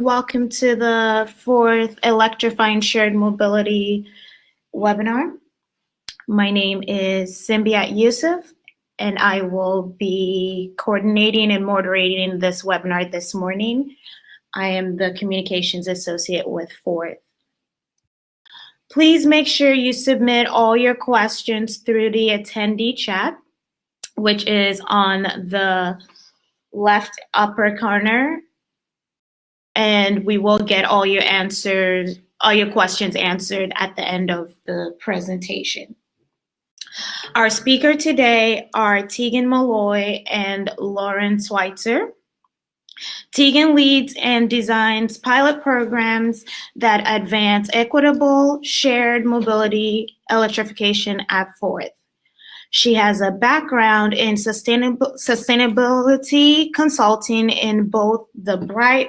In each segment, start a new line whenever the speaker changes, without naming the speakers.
welcome to the fourth Electrifying Shared Mobility webinar. My name is Simbiat Yusuf, and I will be coordinating and moderating this webinar this morning. I am the Communications Associate with Fourth. Please make sure you submit all your questions through the attendee chat, which is on the left upper corner, and we will get all your questions answered at the end of the presentation. Our speaker today are Tegan Molloy and Lauren Switzer. Tegan leads and designs pilot programs that advance equitable shared mobility electrification at Fourth. She has a background in sustainability consulting in both the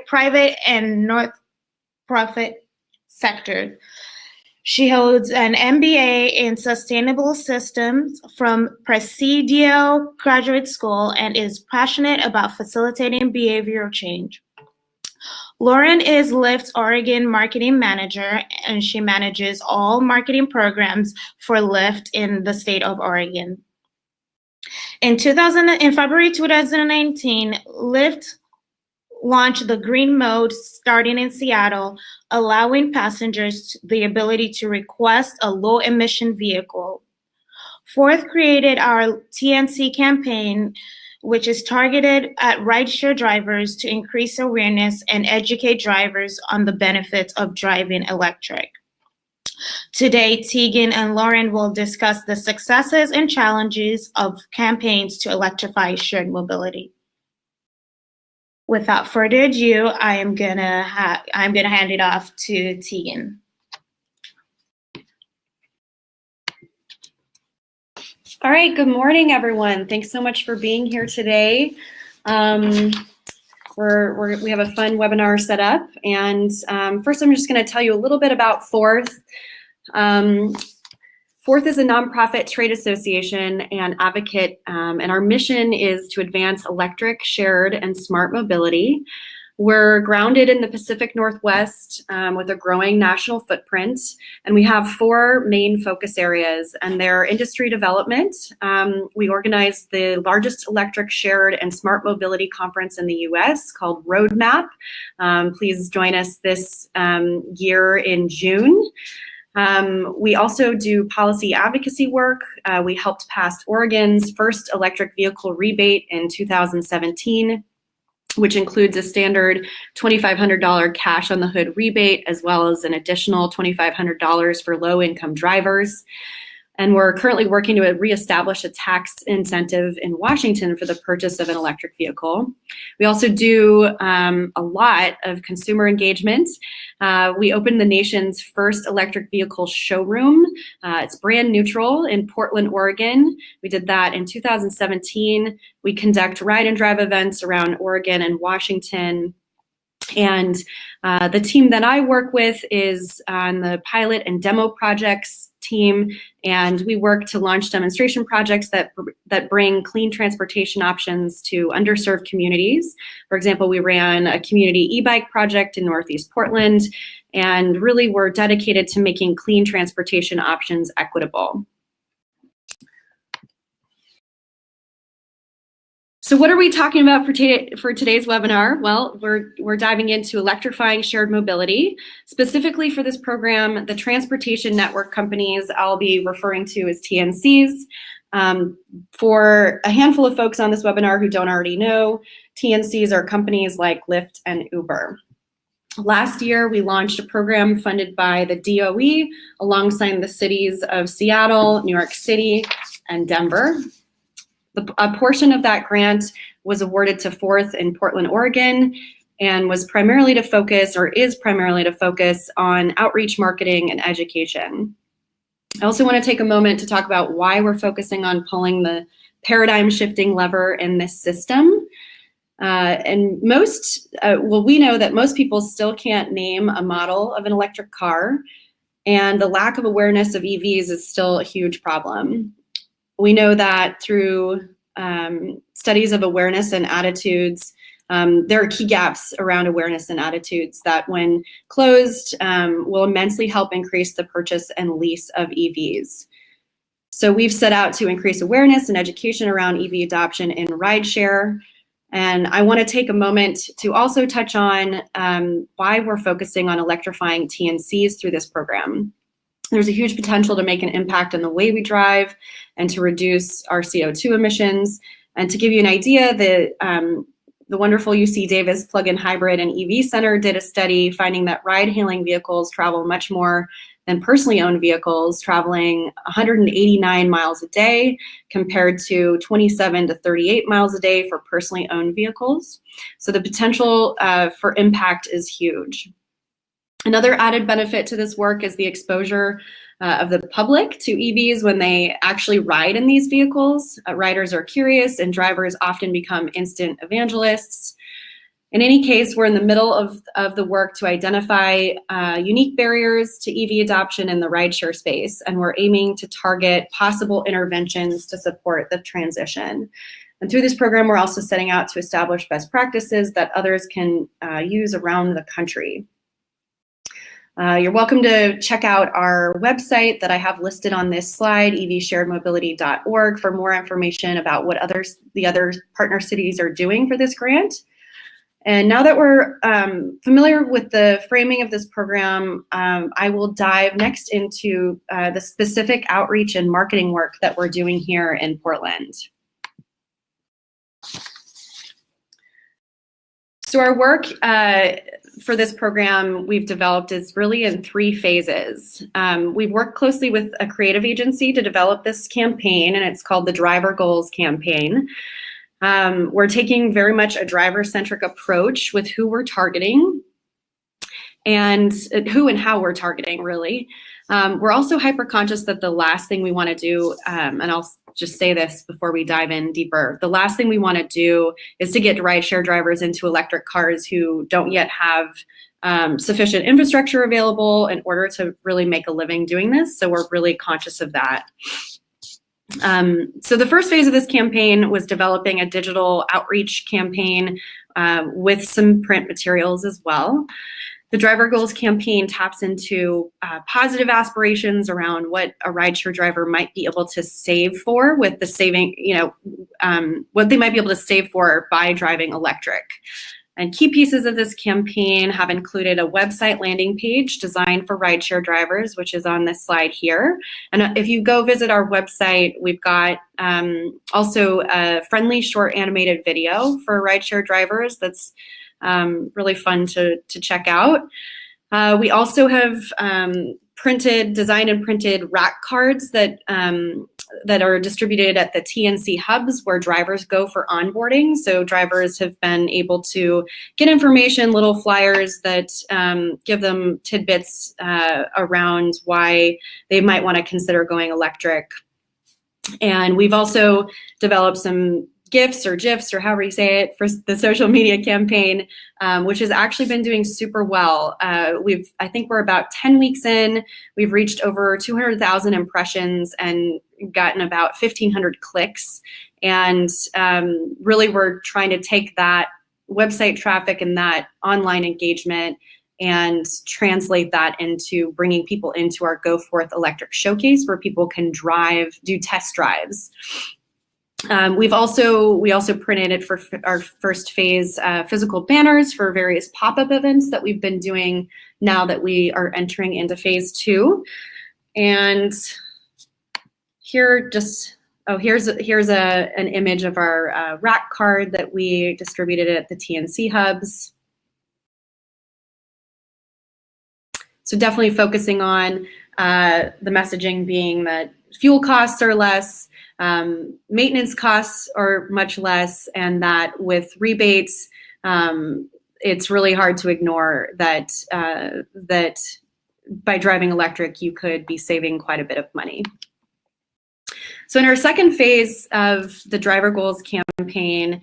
private and not-profit sector. She holds an MBA in Sustainable Systems from Presidio Graduate School and is passionate about facilitating behavioral change. Lauren is Lyft's Oregon Marketing Manager, and she manages all marketing programs for Lyft in the state of Oregon. In February 2019, Lyft launched the Green Mode starting in Seattle, allowing passengers the ability to request a low-emission vehicle. Fourth created our TNC Campaign, which is targeted at rideshare drivers to increase awareness and educate drivers on the benefits of driving electric. Today, Tegan and Lauren will discuss the successes and challenges of campaigns to electrify shared mobility. Without further ado, I'm gonna hand it off to Tegan.
All right, good morning, everyone. Thanks so much for being here today. We have a fun webinar set up, and first I'm just going to tell you a little bit about Fourth. Fourth is a nonprofit trade association and advocate, and our mission is to advance electric, shared, and smart mobility. We're grounded in the Pacific Northwest with a growing national footprint, and we have four main focus areas, and they're industry development. We organize the largest electric, shared, and smart mobility conference in the US called Roadmap. Please join us this year in June. We also do policy advocacy work. We helped pass Oregon's first electric vehicle rebate in 2017, which includes a standard $2,500 cash on the hood rebate, as well as an additional $2,500 for low-income drivers. And we're currently working to reestablish a tax incentive in Washington for the purchase of an electric vehicle. We also do a lot of consumer engagement. We opened the nation's first electric vehicle showroom. It's brand neutral in Portland, Oregon. We did that in 2017. We conduct ride and drive events around Oregon and Washington. And the team that I work with is on the pilot and demo projects team, and we work to launch demonstration projects that bring clean transportation options to underserved communities. For example, we ran a community e-bike project in Northeast Portland, and really we're dedicated to making clean transportation options equitable. So what are we talking about for today's webinar? Well, we're diving into electrifying shared mobility. Specifically for this program, the transportation network companies I'll be referring to as TNCs. For a handful of folks on this webinar who don't already know, TNCs are companies like Lyft and Uber. Last year, we launched a program funded by the DOE alongside the cities of Seattle, New York City, and Denver. A portion of that grant was awarded to Fourth in Portland, Oregon, and was primarily to focus, or is primarily to focus, on outreach marketing and education. I also want to take a moment to talk about why we're focusing on pulling the paradigm shifting lever in this system. We know that most people still can't name a model of an electric car, and the lack of awareness of EVs is still a huge problem. We know that through studies of awareness and attitudes, there are key gaps around awareness and attitudes that, when closed, will immensely help increase the purchase and lease of EVs. So we've set out to increase awareness and education around EV adoption in rideshare. And I want to take a moment to also touch on why we're focusing on electrifying TNCs through this program. There's a huge potential to make an impact on the way we drive and to reduce our CO2 emissions. And to give you an idea, the wonderful UC Davis Plug-in Hybrid and EV Center did a study finding that ride-hailing vehicles travel much more than personally owned vehicles, traveling 189 miles a day compared to 27 to 38 miles a day for personally owned vehicles. So the potential for impact is huge. Another added benefit to this work is the exposure of the public to EVs when they actually ride in these vehicles. Riders are curious and drivers often become instant evangelists. In any case, we're in the middle of the work to identify unique barriers to EV adoption in the rideshare space, and we're aiming to target possible interventions to support the transition. And through this program, we're also setting out to establish best practices that others can use around the country. You're welcome to check out our website that I have listed on this slide, evsharedmobility.org, for more information about what the other partner cities are doing for this grant. And now that we're familiar with the framing of this program, I will dive next into the specific outreach and marketing work that we're doing here in Portland. So our work for this program we've developed is really in 3 phases. We've worked closely with a creative agency to develop this campaign, and it's called the Driver Goals Campaign. We're taking very much a driver-centric approach with who we're targeting and who and how we're targeting, really. We're also hyper-conscious that the last thing we want to do, and I'll just say this before we dive in deeper, the last thing we want to do is to get rideshare drivers into electric cars who don't yet have sufficient infrastructure available in order to really make a living doing this. So we're really conscious of that. So the first phase of this campaign was developing a digital outreach campaign with some print materials as well. The Driver Goals campaign taps into positive aspirations around what a rideshare driver might be able to save for with the saving, what they might be able to save for by driving electric. And key pieces of this campaign have included a website landing page designed for rideshare drivers, which is on this slide here. And if you go visit our website, we've got also a friendly short animated video for rideshare drivers that's really fun to check out. We also have designed and printed rack cards that are distributed at the TNC hubs where drivers go for onboarding. So drivers have been able to get information, little flyers that give them tidbits around why they might want to consider going electric. And we've also developed some GIFs or GIFs or however you say it for the social media campaign, which has actually been doing super well. I think we're about 10 weeks in. We've reached over 200,000 impressions and gotten about 1,500 clicks. And really we're trying to take that website traffic and that online engagement and translate that into bringing people into our Go Forth Electric Showcase where people can do test drives. We also printed it for our first phase physical banners for various pop-up events that we've been doing now that we are entering into phase 2. And here's an image of our rack card that we distributed at the TNC hubs. So definitely focusing on the messaging being that fuel costs are less, maintenance costs are much less, and that with rebates, it's really hard to ignore that by driving electric, you could be saving quite a bit of money. So in our second phase of the Driver Goals campaign,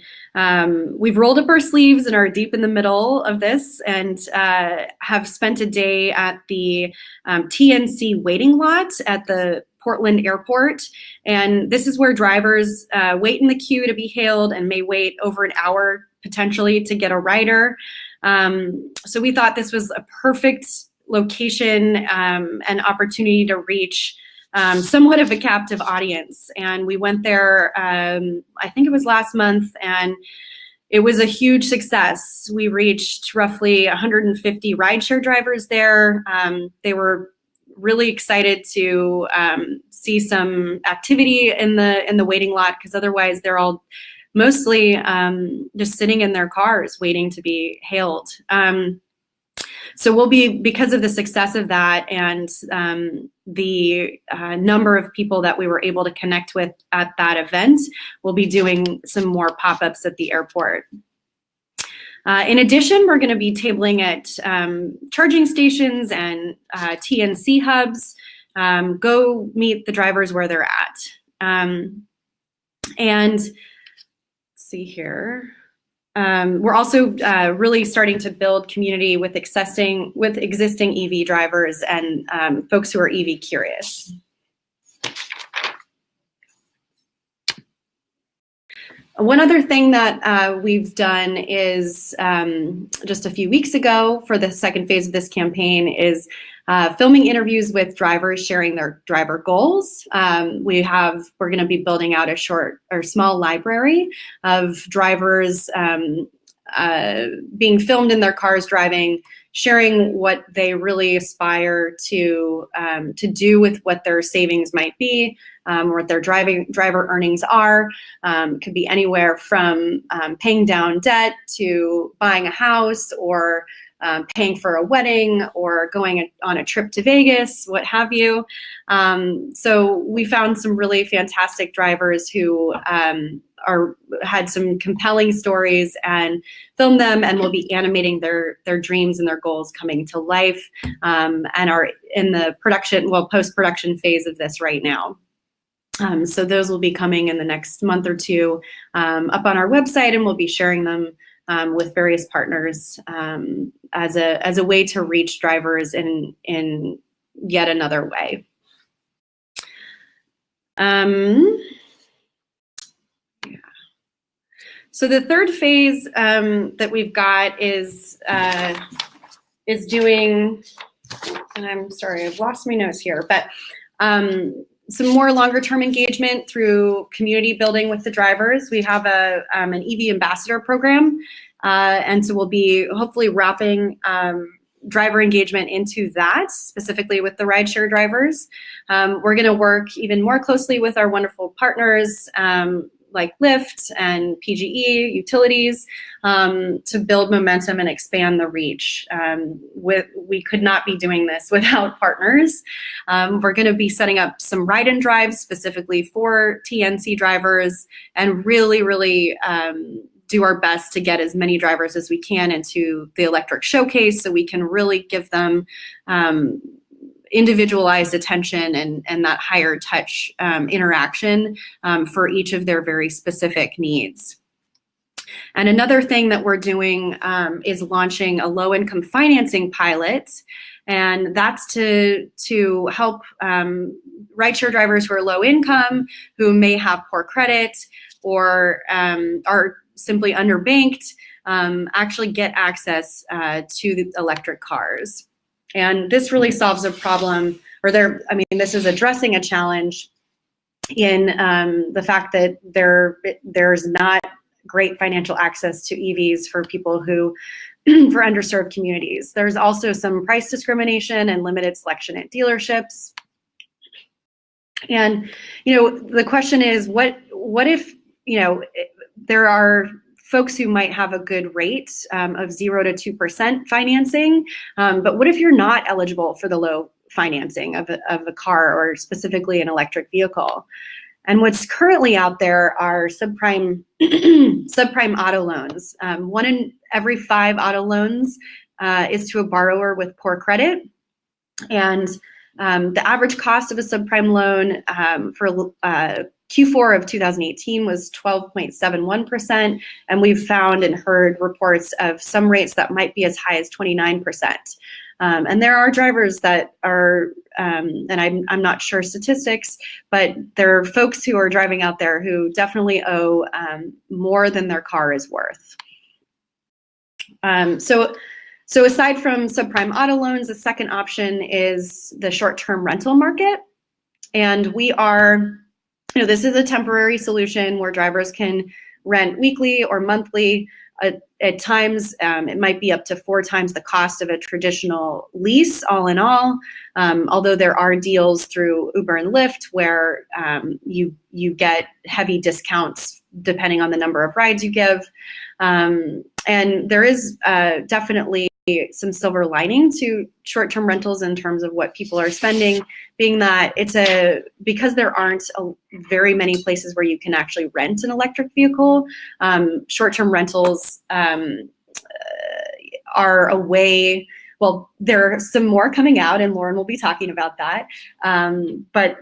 we've rolled up our sleeves and are deep in the middle of this and have spent a day at the TNC waiting lot at the Portland Airport. And this is where drivers wait in the queue to be hailed and may wait over an hour potentially to get a rider. So we thought this was a perfect location and opportunity to reach somewhat of a captive audience. And we went there, I think it was last month, and it was a huge success. We reached roughly 150 rideshare drivers there. They were really excited to see some activity in the waiting lot, because otherwise they're all mostly just sitting in their cars waiting to be hailed. So we'll be, because of the success of that and the number of people that we were able to connect with at that event, we'll be doing some more pop-ups at the airport. In addition, we're going to be tabling at charging stations and TNC hubs. Go meet the drivers where they're at. And let's see here. We're also really starting to build community with existing EV drivers and folks who are EV curious. One other thing that we've done is just a few weeks ago for the second phase of this campaign is filming interviews with drivers sharing their driver goals. We're going to be building out a short or small library of drivers being filmed in their cars driving, sharing what they really aspire to do with what their savings might be, or what their driver earnings are. Could be anywhere from paying down debt to buying a house, or paying for a wedding, or going on a trip to Vegas, what have you. So we found some really fantastic drivers who had some compelling stories and filmed them, and will be animating their dreams and their goals coming to life, and are in the post-production phase of this right now. So those will be coming in the next month or two up on our website, and we'll be sharing them with various partners as a way to reach drivers in yet another way. So the third phase that we've got is doing, and I'm sorry, I've lost my notes here, but some more longer term engagement through community building with the drivers. We have an EV ambassador program, and so we'll be hopefully wrapping driver engagement into that, specifically with the rideshare drivers. We're going to work even more closely with our wonderful partners like Lyft and PGE utilities to build momentum and expand the reach. We could not be doing this without partners. We're going to be setting up some ride and drives specifically for TNC drivers, and really do our best to get as many drivers as we can into the electric showcase, so we can really give them individualized attention and that higher touch interaction for each of their very specific needs. And another thing that we're doing is launching a low-income financing pilot, and that's to help rideshare drivers who are low income, who may have poor credit, or are simply underbanked, actually get access to the electric cars. And this really solves a problem, this is addressing a challenge in the fact that there's not great financial access to EVs for people for underserved communities. There's also some price discrimination and limited selection at dealerships. And, the question is, what if, there are folks who might have a good rate of 0 to 2% financing, but what if you're not eligible for the low financing of a car, or specifically an electric vehicle? And what's currently out there are subprime auto loans. 1 in every 5 auto loans is to a borrower with poor credit, and the average cost of a subprime loan for Q4 of 2018 was 12.71%, and we've found and heard reports of some rates that might be as high as 29%. And there are drivers that are, and I'm not sure statistics, but there are folks who are driving out there who definitely owe more than their car is worth. So aside from subprime auto loans, the second option is the short-term rental market. And we are, this is a temporary solution where drivers can rent weekly or monthly. At times, it might be up to 4 times the cost of a traditional lease, all in all. Although there are deals through Uber and Lyft where you get heavy discounts depending on the number of rides you give. And there is definitely some silver lining to short-term rentals in terms of what people are spending, being that because there aren't very many places where you can actually rent an electric vehicle. Short-term rentals are a way. Well, there are some more coming out, and Lauren will be talking about that. But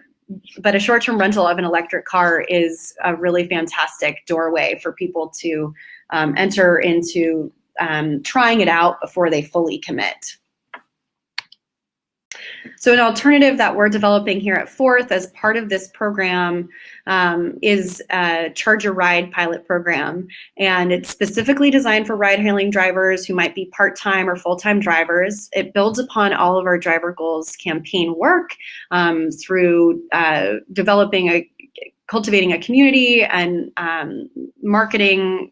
a short-term rental of an electric car is a really fantastic doorway for people to enter into trying it out before they fully commit. So an alternative that we're developing here at Fourth as part of this program is a Charge Your Ride pilot program. And it's specifically designed for ride-hailing drivers who might be part-time or full-time drivers. It builds upon all of our Driver Goals campaign work through cultivating a community and marketing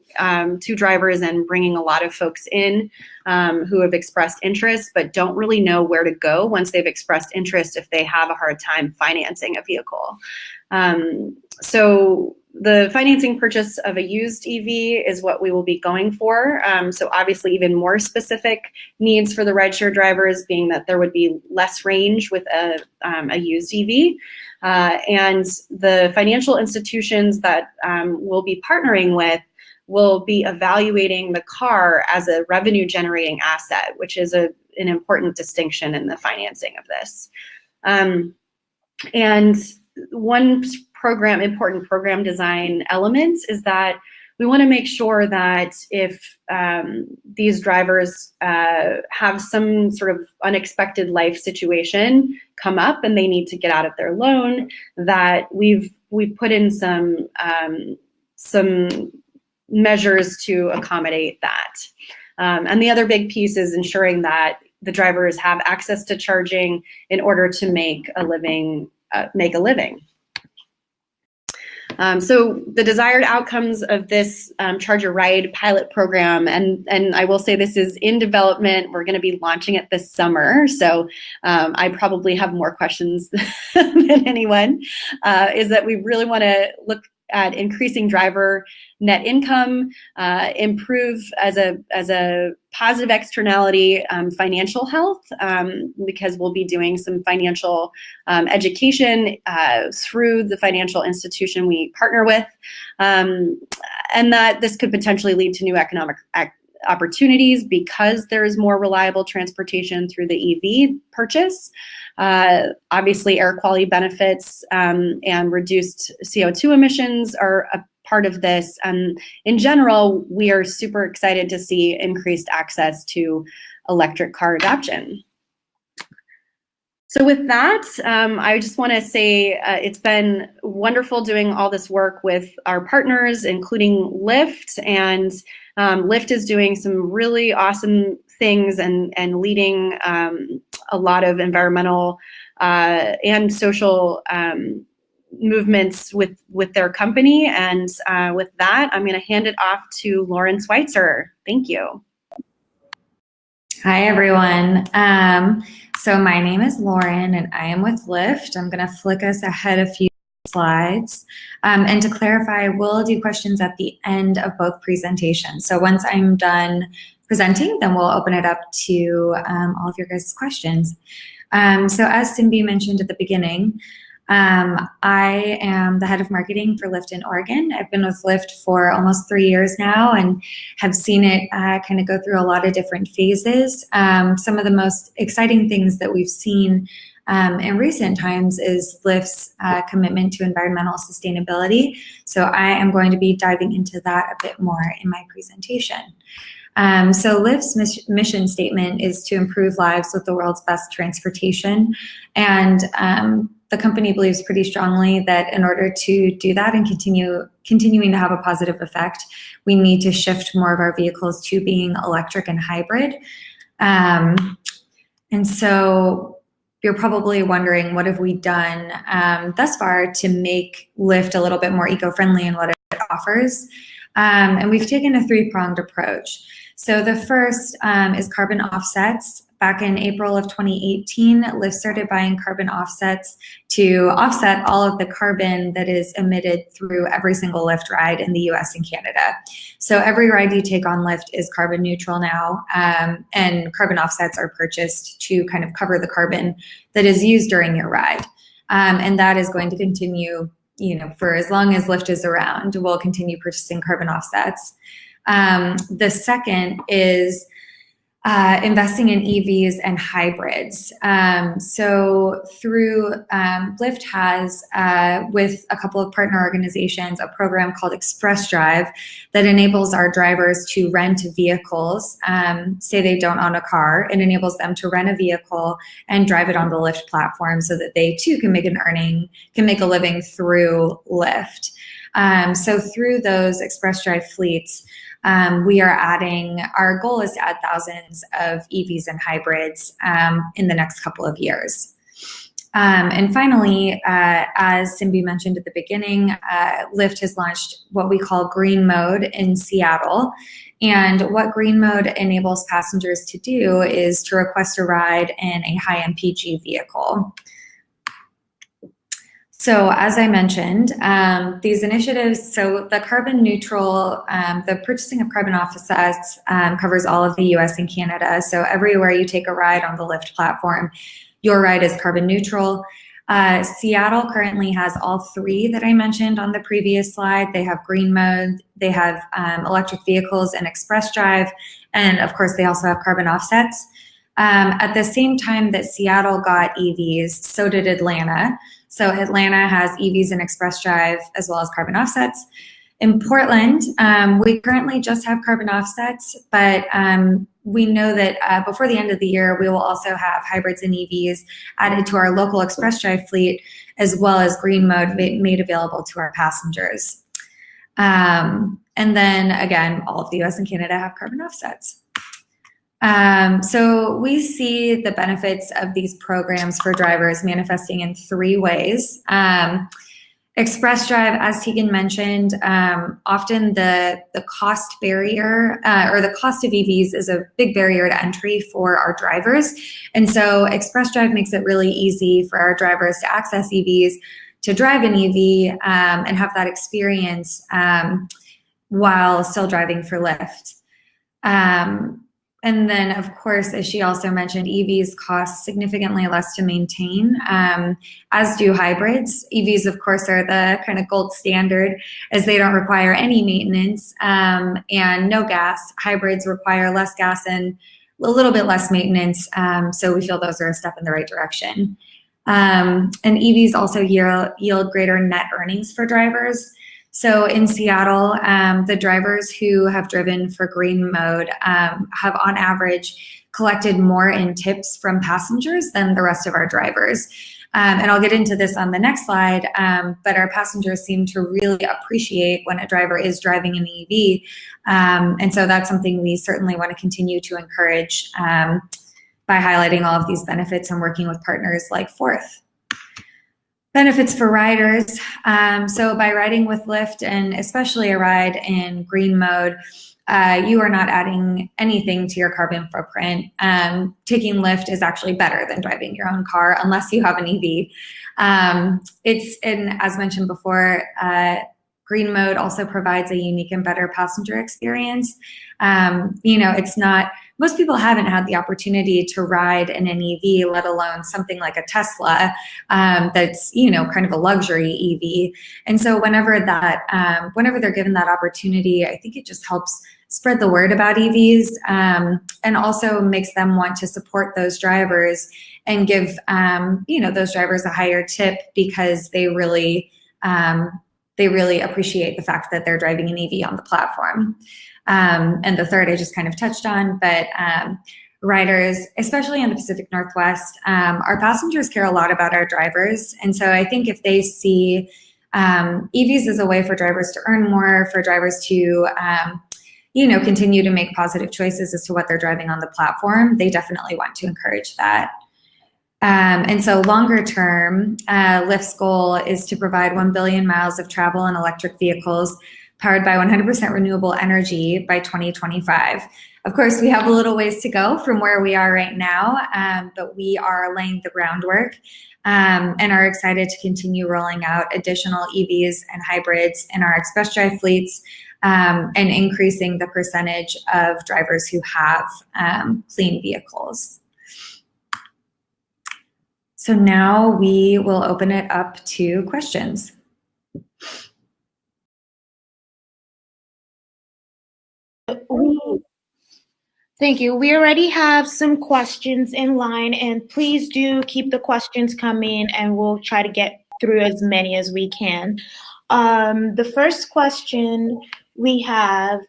to drivers and bringing a lot of folks in who have expressed interest but don't really know where to go once they've expressed interest if they have a hard time financing a vehicle. So the financing purchase of a used EV is what we will be going for. So obviously even more specific needs for the rideshare drivers being that there would be less range with a used EV. And the financial institutions that we'll be partnering with will be evaluating the car as a revenue generating asset, which is an important distinction in the financing of this. And one important program design element is that we want to make sure that if these drivers have some sort of unexpected life situation come up and they need to get out of their loan, that we've put in some measures to accommodate that. And the other big piece is ensuring that the drivers have access to charging in order to make a living. So the desired outcomes of this Charge Your Ride pilot program, and I will say this is in development. We're going to be launching it this summer, so I probably have more questions than anyone, is that we really want to look at increasing driver net income, improve as a positive externality financial health, because we'll be doing some financial education through the financial institution we partner with, and that this could potentially lead to new economic opportunities because there is more reliable transportation through the EV purchase. Obviously, air quality benefits and reduced CO2 emissions are a part of this. And in general, we are super excited to see increased access to electric car adoption. So with that, I just want to say it's been wonderful doing all this work with our partners, including Lyft. And Lyft is doing some really awesome things and leading a lot of environmental and social movements with their company. And with that, I'm going to hand it off to Lauren Switzer. Thank you.
Hi, everyone. So my name is Lauren, and I am with Lyft. I'm going to flick us ahead a few slides. And to clarify, we'll do questions at the end of both presentations. So once I'm done presenting, then we'll open it up to all of your guys' questions. So as Simbi mentioned at the beginning, I am the head of marketing for Lyft in Oregon. I've been with Lyft for almost 3 years now and have seen it kind of go through a lot of different phases. Some of the most exciting things that we've seen in recent times is Lyft's commitment to environmental sustainability. So I am going to be diving into that a bit more in my presentation. So Lyft's mission statement is to improve lives with the world's best transportation. And the company believes pretty strongly that in order to do that and continuing to have a positive effect, we need to shift more of our vehicles to being electric and hybrid. And so you're probably wondering, what have we done thus far to make Lyft a little bit more eco-friendly in what it offers? And we've taken a three-pronged approach. So the first is carbon offsets. Back in April of 2018, Lyft started buying carbon offsets to offset all of the carbon that is emitted through every single Lyft ride in the US and Canada. So every ride you take on Lyft is carbon neutral now, and carbon offsets are purchased to kind of cover the carbon that is used during your ride. And that is going to continue, for as long as Lyft is around. We'll continue purchasing carbon offsets. The second is investing in EVs and hybrids. So through Lyft has, with a couple of partner organizations, a program called Express Drive that enables our drivers to rent vehicles. Say they don't own a car, it enables them to rent a vehicle and drive it on the Lyft platform so that they too can make a living through Lyft. So through those Express Drive fleets, our goal is to add thousands of EVs and hybrids in the next couple of years. And finally, as Simbi mentioned at the beginning, Lyft has launched what we call Green Mode in Seattle. And what Green Mode enables passengers to do is to request a ride in a high MPG vehicle. So as I mentioned, these initiatives, so the carbon neutral, the purchasing of carbon offsets covers all of the US and Canada. So everywhere you take a ride on the Lyft platform, your ride is carbon neutral. Seattle currently has all three that I mentioned on the previous slide. They have Green Mode, they have electric vehicles and Express Drive, and of course they also have carbon offsets. At the same time that Seattle got EVs, so did Atlanta. So Atlanta has EVs and Express Drive as well as carbon offsets. In Portland, we currently just have carbon offsets, but we know that before the end of the year, we will also have hybrids and EVs added to our local Express Drive fleet, as well as Green Mode made available to our passengers. And then again, all of the US and Canada have carbon offsets. So we see the benefits of these programs for drivers manifesting in three ways. Express Drive, as Tegan mentioned, often the cost barrier or the cost of EVs is a big barrier to entry for our drivers. And so Express Drive makes it really easy for our drivers to access EVs, to drive an EV and have that experience while still driving for Lyft. And then, of course, as she also mentioned, EVs cost significantly less to maintain, as do hybrids. EVs, of course, are the kind of gold standard as they don't require any maintenance and no gas. Hybrids require less gas and a little bit less maintenance, so we feel those are a step in the right direction. And EVs also yield greater net earnings for drivers. So in Seattle, the drivers who have driven for Green Mode have on average collected more in tips from passengers than the rest of our drivers. And I'll get into this on the next slide, but our passengers seem to really appreciate when a driver is driving an EV. And so that's something we certainly want to continue to encourage by highlighting all of these benefits and working with partners like Forth. Benefits for riders. So by riding with Lyft, and especially a ride in Green Mode, you are not adding anything to your carbon footprint. Taking Lyft is actually better than driving your own car unless you have an EV. And as mentioned before, Green Mode also provides a unique and better passenger experience. It's not, most people haven't had the opportunity to ride in an EV, let alone something like a Tesla that's, kind of a luxury EV. And so whenever they're given that opportunity, I think it just helps spread the word about EVs and also makes them want to support those drivers and give, those drivers a higher tip because they really appreciate the fact that they're driving an EV on the platform. And the third I just kind of touched on, but riders, especially in the Pacific Northwest, our passengers care a lot about our drivers. And so I think if they see EVs as a way for drivers to earn more, for drivers to continue to make positive choices as to what they're driving on the platform, they definitely want to encourage that. And so longer term, Lyft's goal is to provide 1 billion miles of travel in electric vehicles powered by 100% renewable energy by 2025. Of course, we have a little ways to go from where we are right now, but we are laying the groundwork and are excited to continue rolling out additional EVs and hybrids in our express drive fleets and increasing the percentage of drivers who have clean vehicles. So now we will open it up to questions.
Thank you. We already have some questions in line, and please do keep the questions coming, and we'll try to get through as many as we can. The first question we have,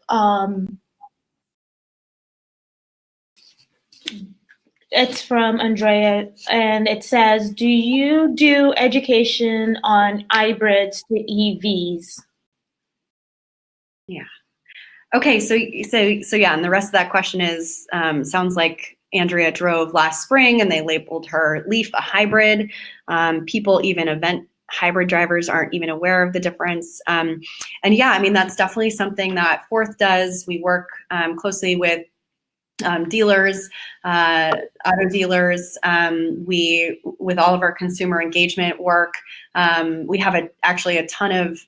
it's from Andrea, and it says, do you do education on hybrids to EVs?
Yeah. Okay, so yeah, and the rest of that question is, sounds like Andrea drove last spring and they labeled her Leaf a hybrid. People, even event hybrid drivers, aren't even aware of the difference. And yeah, I mean, that's definitely something that Forth does. We work closely with dealers, auto dealers. With all of our consumer engagement work, we have actually a ton of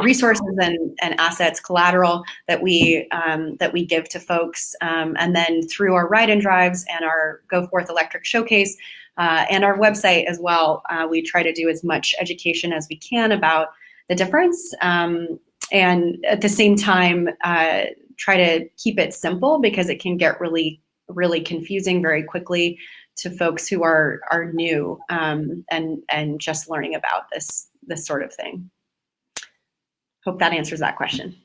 resources and assets, collateral that we give to folks, and then through our ride and drives and our Go Forth Electric Showcase and our website as well, we try to do as much education as we can about the difference, and at the same time try to keep it simple, because it can get really, really confusing very quickly to folks who are new and just learning about this sort of thing. Hope that answers that question.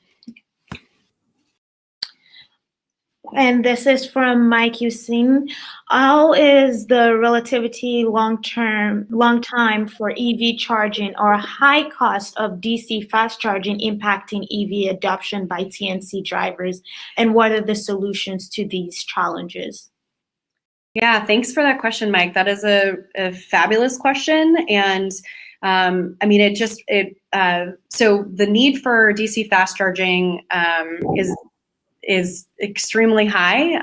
And this is from Mike Hussein. How is the relatively long time for EV charging or high cost of DC fast charging impacting EV adoption by TNC drivers? And what are the solutions to these challenges?
Yeah, thanks for that question, Mike. That is a fabulous question. And I mean, so the need for DC fast charging is extremely high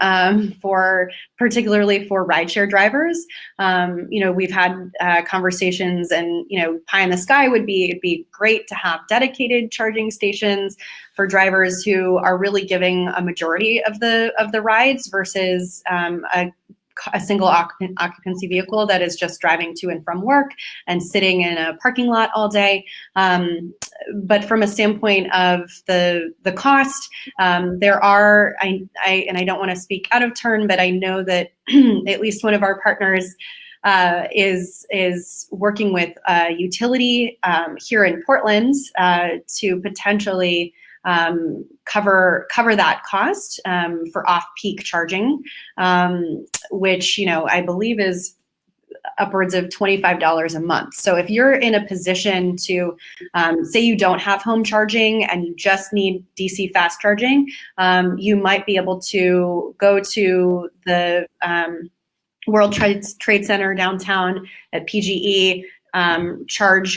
particularly for rideshare drivers. We've had conversations, and pie in the sky it'd be great to have dedicated charging stations for drivers who are really giving a majority of the rides versus a single occupancy vehicle that is just driving to and from work and sitting in a parking lot all day. But from a standpoint of the cost, there are, and I don't want to speak out of turn, but I know that at least one of our partners is working with a utility here in Portland to potentially cover that cost for off-peak charging, which I believe is upwards of $25 a month. So if you're in a position to say you don't have home charging and you just need DC fast charging, you might be able to go to the World Trade Center downtown at PGE, fast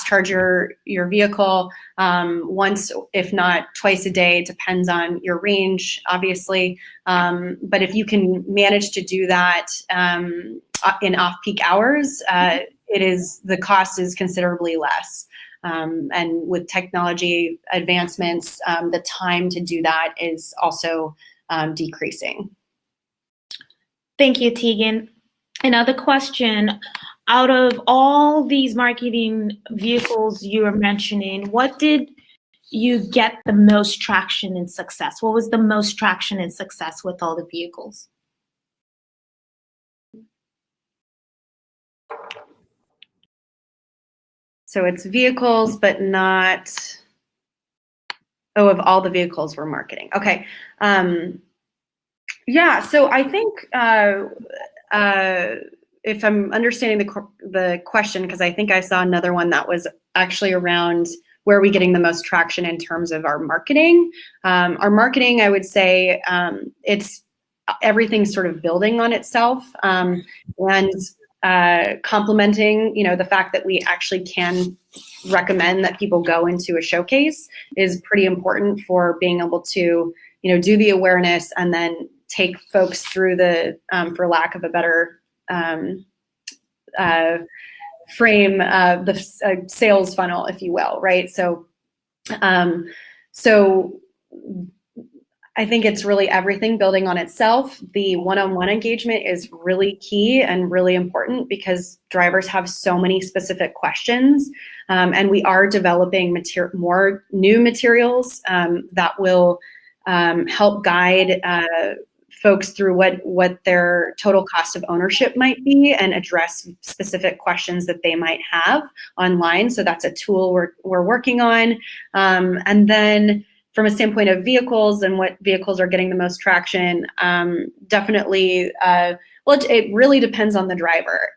charge your vehicle once, if not twice a day, depends on your range, obviously. But if you can manage to do that in off-peak hours, the cost is considerably less. And with technology advancements, the time to do that is also decreasing.
Thank you, Tegan. Another question. Out of all these marketing vehicles you were mentioning, what did you get the most traction and success? What was the most traction and success with all the vehicles?
So it's vehicles, but not Oh, of all the vehicles we're marketing. Okay. Yeah, so I think if I'm understanding the question, because I think I saw another one that was actually around where are we getting the most traction in terms of our marketing. Our marketing, I would say, it's everything's sort of building on itself and complementing, the fact that we actually can recommend that people go into a showcase is pretty important for being able to, do the awareness and then take folks through the, for lack of a better frame, the sales funnel, if you will, right? So I think it's really everything building on itself. The one-on-one engagement is really key and really important because drivers have so many specific questions, and we are developing more new materials that will help guide folks through what their total cost of ownership might be and address specific questions that they might have online. So that's a tool we're working on, and then from a standpoint of vehicles and what vehicles are getting the most traction, definitely, it really depends on the driver.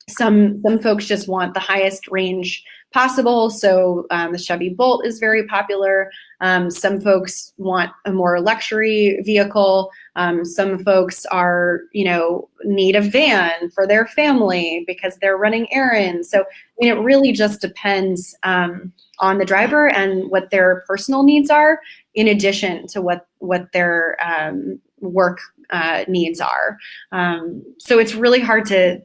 Some folks just want the highest range possible, so the Chevy Bolt is very popular. Some folks want a more luxury vehicle. Some folks are, need a van for their family because they're running errands. So, it really just depends on the driver and what their personal needs are, in addition to what their work needs are. So it's really hard to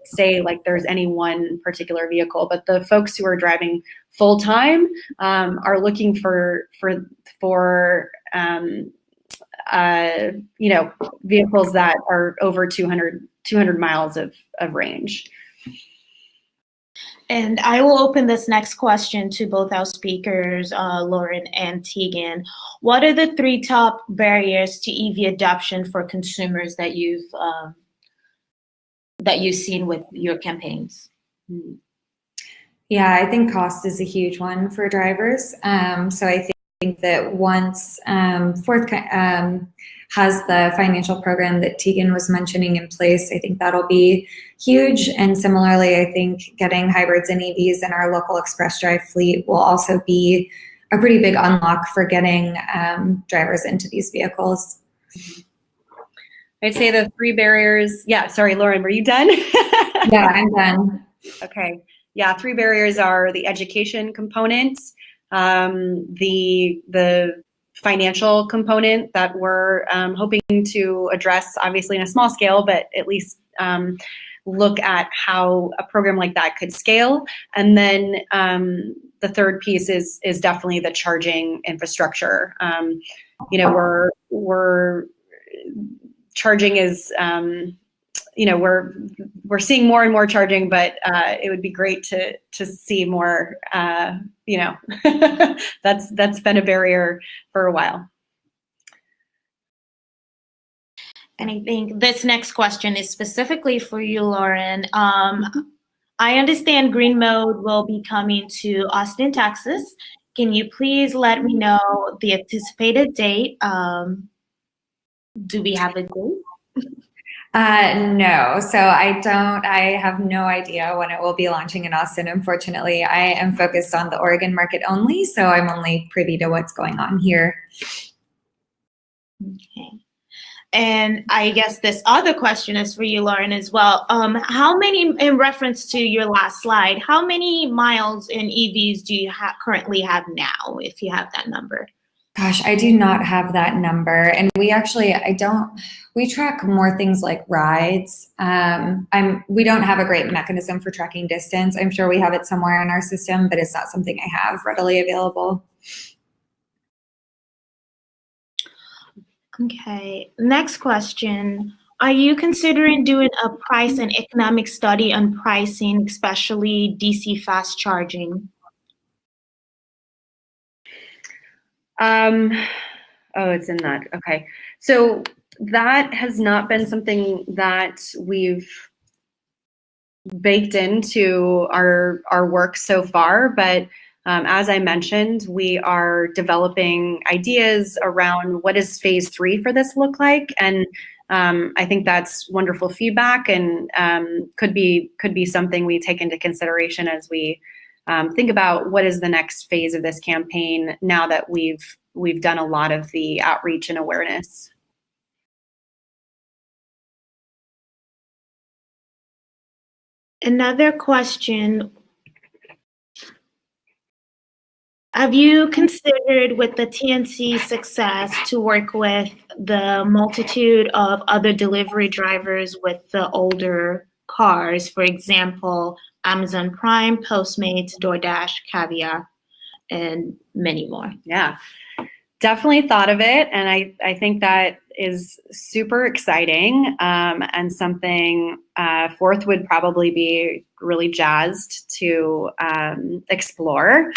say like there's any one particular vehicle, but the folks who are driving full time are looking for vehicles that are over 200 miles of range.
And I will open this next question to both our speakers, Lauren and Tegan. What are the 3 top barriers to EV adoption for consumers that you've seen with your campaigns?
Yeah, I think cost is a huge one for drivers. So I think that once Fourth has the financial program that Tegan was mentioning in place, I think that'll be huge. And similarly, I think getting hybrids and EVs in our local express drive fleet will also be a pretty big unlock for getting drivers into these vehicles.
I'd say the 3 barriers. Yeah, sorry, Lauren, were you done?
Yeah, I'm done.
Okay. Yeah, 3 barriers are the education component, the financial component that we're hoping to address, obviously in a small scale, but at least look at how a program like that could scale. And then the third piece is definitely the charging infrastructure. We're charging is we're seeing more and more charging, but it would be great to see more. That's been a barrier for a while.
And I think this next question is specifically for you, Lauren. I understand Green Mode will be coming to Austin, Texas. Can you please let me know the anticipated date? Do we have a date?
No, so I have no idea when it will be launching in Austin. Unfortunately, I am focused on the Oregon market only, so I'm only privy to what's going on here.
Okay. And I guess this other question is for you, Lauren, as well. How many, in reference to your last slide, how many miles in EVs do you currently have now, if you have that number?
Gosh, I do not have that number. And we track more things like rides. We don't have a great mechanism for tracking distance. I'm sure we have it somewhere in our system, but it's not something I have readily available.
Okay, next question. Are you considering doing a price and economic study on pricing, especially DC fast charging?
It's in that. Okay. So that has not been something that we've baked into our work so far, but As I mentioned, we are developing ideas around what does phase 3 for this look like, and I think that's wonderful feedback, and could be something we take into consideration as we think about what is the next phase of this campaign now that we've done a lot of the outreach and awareness.
Another question. Have you considered, with the TNC success, to work with the multitude of other delivery drivers with the older cars? For example, Amazon Prime, Postmates, DoorDash, Caviar, and many more.
Yeah, definitely thought of it. And I think that is super exciting, and something Fourth would probably be really jazzed to explore.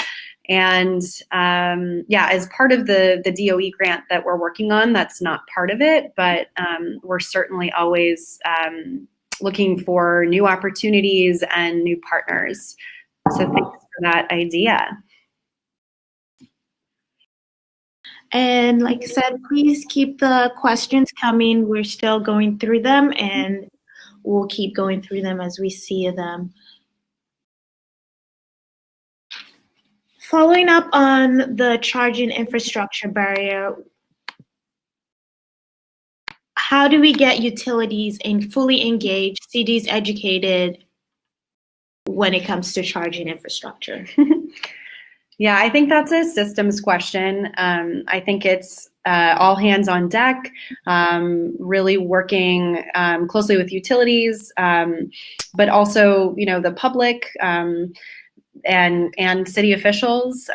And as part of the DOE grant that we're working on, that's not part of it, but we're certainly always looking for new opportunities and new partners. So thanks for that idea.
And like I said, please keep the questions coming. We're still going through them, and we'll keep going through them as we see them. Following up on the charging infrastructure barrier, how do we get utilities and fully engaged, cities educated when it comes to charging infrastructure?
Yeah, I think that's a systems question. I think it's all hands on deck, really working closely with utilities, but also, the public and city officials.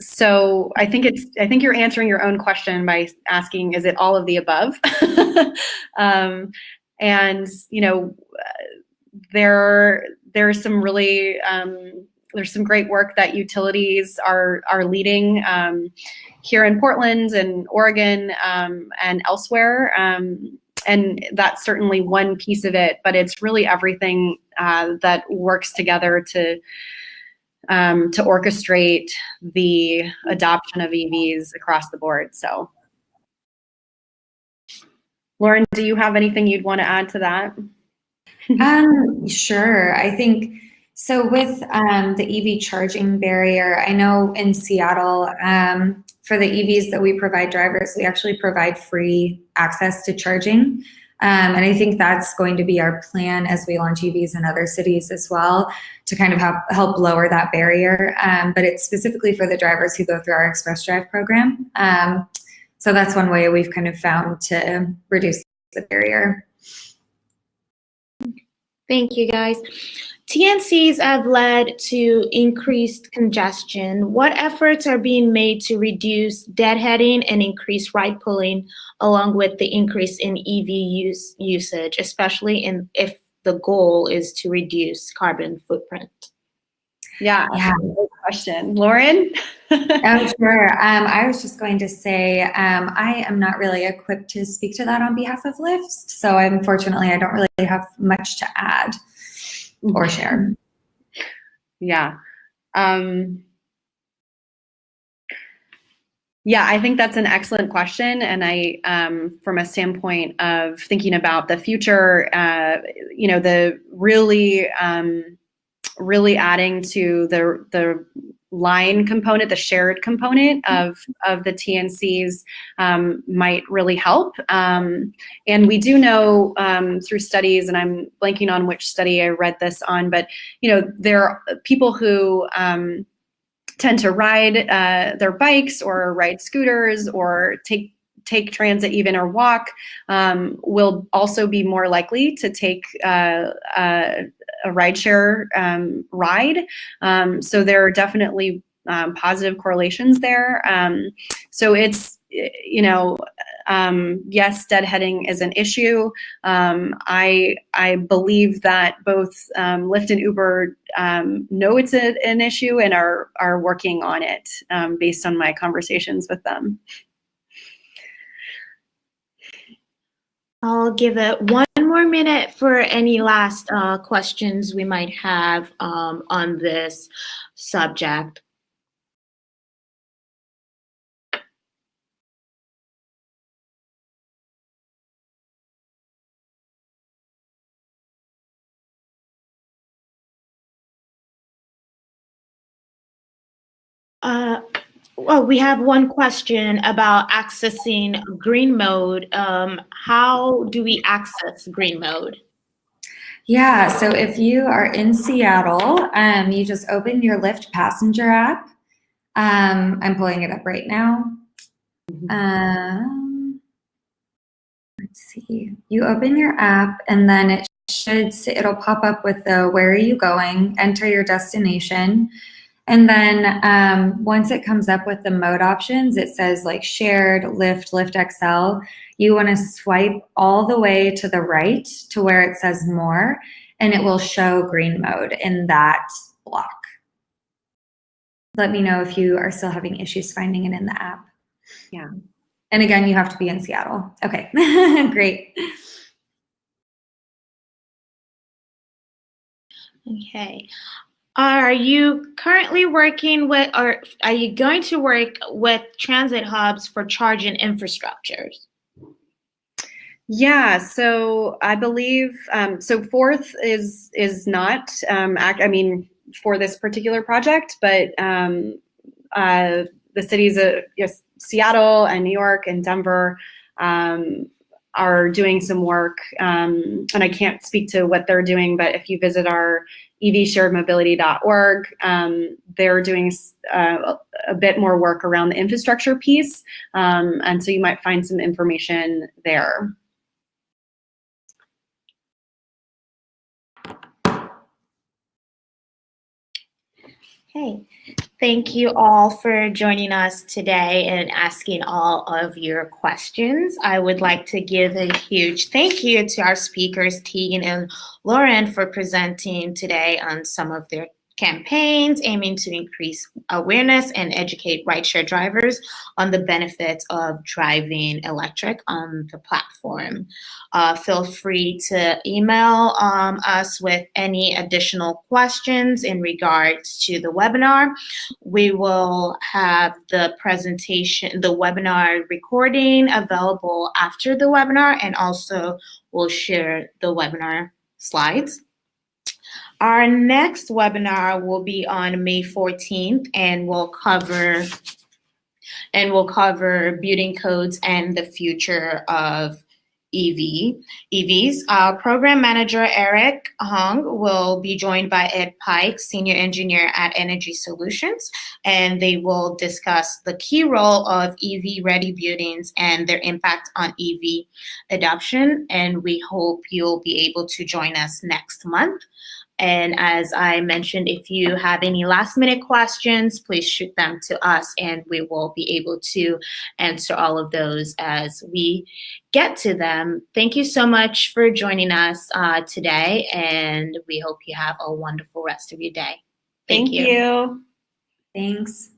So I think you're answering your own question by asking, is it all of the above? And there's some really there's some great work that utilities are leading here in Portland and Oregon and elsewhere. And that's certainly one piece of it, but it's really everything that works together to orchestrate the adoption of EVs across the board. So, Lauren, do you have anything you'd want to add to that?
Sure. I think so. With the EV charging barrier, I know in Seattle, for the EVs that we provide drivers, we actually provide free access to charging. And I think that's going to be our plan as we launch EVs in other cities as well, to kind of help lower that barrier. But it's specifically for the drivers who go through our Express Drive program. So that's one way we've kind of found to reduce the barrier.
Thank you, guys. TNCs have led to increased congestion. What efforts are being made to reduce deadheading and increase ride pooling, along with the increase in EV usage, especially if the goal is to reduce carbon footprint?
Yeah. Great question. Lauren?
Oh, sure. I was just going to say, I am not really equipped to speak to that on behalf of Lyft. So unfortunately, I don't really have much to add or share.
Yeah. I think that's an excellent question. And I, from a standpoint of thinking about the future, the really adding to the line component, the shared component of the TNCs might really help. And we do know through studies, and I'm blanking on which study I read this on, but there are people who tend to ride their bikes or ride scooters or take transit even, or walk, will also be more likely to take a rideshare ride. So there are definitely positive correlations there. So it's, yes, deadheading is an issue. I believe that both Lyft and Uber know it's an issue and are working on it based on my conversations with them.
I'll give it one more minute for any last questions we might have on this subject. Well, we have one question about accessing green mode. How do we access green mode?
Yeah, so if you are in Seattle, you just open your Lyft passenger app. I'm pulling it up right now. Let's see. You open your app and then it'll pop up with the where are you going, enter your destination. And then once it comes up with the mode options, it says like shared, Lyft, Lyft XL. You want to swipe all the way to the right to where it says more, and it will show green mode in that block. Let me know if you are still having issues finding it in the app.
Yeah.
And again, you have to be in Seattle. Okay, great.
Okay. Are you currently working with, or are you going to work with transit hubs for charging infrastructures?
Yeah, so I believe so. Fourth is not for this particular project, but the cities of Seattle and New York and Denver are doing some work, and I can't speak to what they're doing, but if you visit our evsharedmobility.org, they're doing a bit more work around the infrastructure piece, and so you might find some information there.
Okay, thank you all for joining us today and asking all of your questions. I would like to give a huge thank you to our speakers, Tegan and Lauren, for presenting today on some of their campaigns aiming to increase awareness and educate rideshare drivers on the benefits of driving electric on the platform. Feel free to email us with any additional questions in regards to the webinar. We will have the presentation, the webinar recording available after the webinar, and also we'll share the webinar slides. Our next webinar will be on May 14th, and we'll cover building codes and the future of EVs. Our program manager, Eric Hong, will be joined by Ed Pike, senior engineer at Energy Solutions, and they will discuss the key role of EV-ready buildings and their impact on EV adoption. And we hope you'll be able to join us next month. And as I mentioned, if you have any last minute questions, please shoot them to us and we will be able to answer all of those as we get to them. Thank you so much for joining us today, and we hope you have a wonderful rest of your day. Thank you.
Thanks.